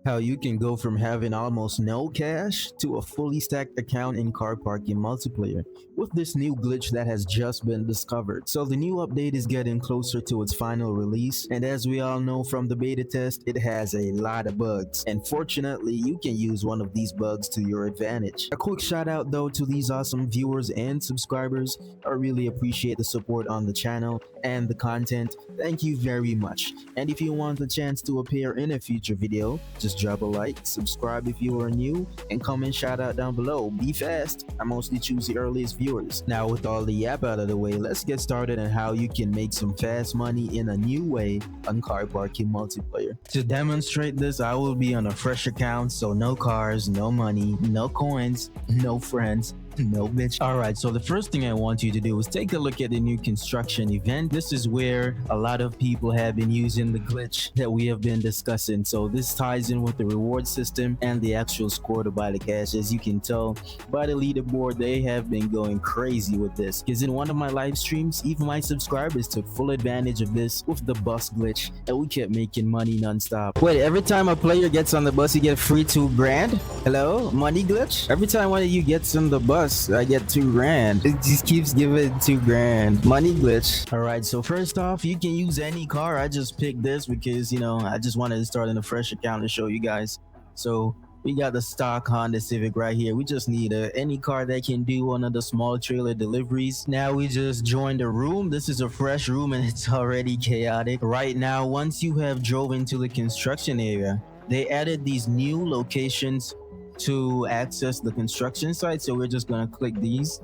how you can go from having almost no cash to a fully stacked account in car parking multiplayer with this new glitch that has just been discovered. So the new update is getting closer to its final release, and as we all know from the beta test, it has a lot of bugs, and fortunately you can use one of these bugs to your advantage. A quick shout out though to these awesome viewers and subscribers. I really appreciate the support on the channel and the content. Thank you very much. And if you want the chance to appear in a future video, just drop a like, subscribe if you are new, and comment shout out down below. Be fast, I mostly choose the earliest viewers. Now with all the yap out of the way, let's get started on how you can make some fast money in a new way on car parking multiplayer. To demonstrate this, I will be on a fresh account, so no cars, no money, no coins, no friends, no bitch. Alright, so the first thing I want you to do is take a look at the new construction event. This is where a lot of people have been using the glitch that we have been discussing. So this ties in with the reward system and the actual score to buy the cash. As you can tell by the leaderboard, they have been going crazy with this, because in one of my live streams, even my subscribers took full advantage of this with the bus glitch, and we kept making money non-stop. Wait, every time a player gets on the bus, you get free $2,000? Hello? Money glitch? Every time one of you gets on the bus, I get $2,000. It just keeps giving $2,000. Money glitch. Alright, so first off, you can use any car. I just picked this because, you know, I just wanted to start in a fresh account to show you guys. So we got the stock Honda Civic right here. We just need any car that can do one of the small trailer deliveries. Now we just joined a room. This is a fresh room and it's already chaotic. Right now, once you have drove into the construction area, they added these new locations to access the construction site. So we're just gonna click these.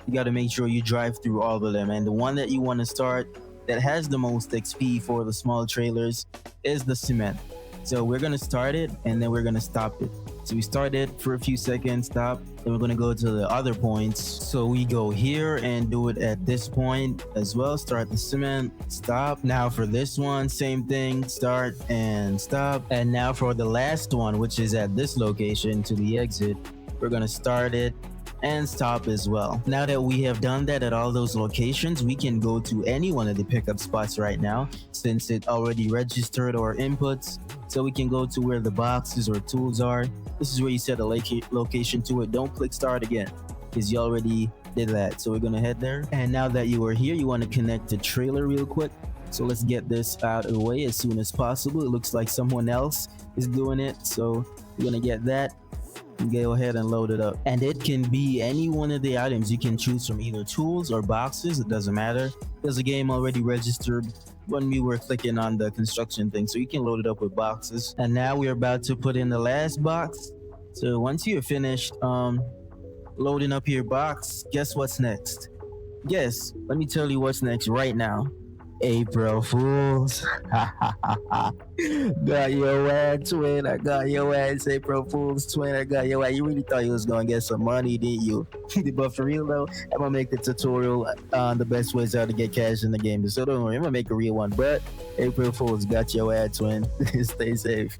You got to make sure you drive through all of them, and the one that you want to start that has the most XP for the small trailers is the cement. So we're gonna start it and then we're gonna stop it. So we start it for a few seconds, stop, then we're gonna go to the other points. So we go here and do it at this point as well. Start the cement, stop. Now for this one, same thing, start and stop. And now for the last one, which is at this location to the exit, we're gonna start it and stop as well. Now that we have done that at all those locations, we can go to any one of the pickup spots right now since it already registered our inputs. So we can go to where the boxes or tools are. This is where you set a location to it. Don't click start again because you already did that. So we're gonna head there. And now that you are here, you want to connect the trailer real quick. So let's get this out of the way as soon as possible. It looks like someone else is doing it. So we're gonna get that. Go ahead and load it up, and it can be any one of the items. You can choose from either tools or boxes. It doesn't matter. There's a game already registered when we were clicking on the construction thing, so you can load it up with boxes. And now we're about to put in the last box. So once you're finished loading up your box, guess what's next? Guess. Let me tell you what's next right now. April Fools. Got your ass, twin. I got your ass, April Fools, twin. I got your ass. You really thought you was gonna get some money, didn't you? But for real though, I'm gonna make the tutorial on the best ways how to get cash in the game. So don't worry, I'm gonna make a real one. But April Fools got your ass, twin. Stay safe.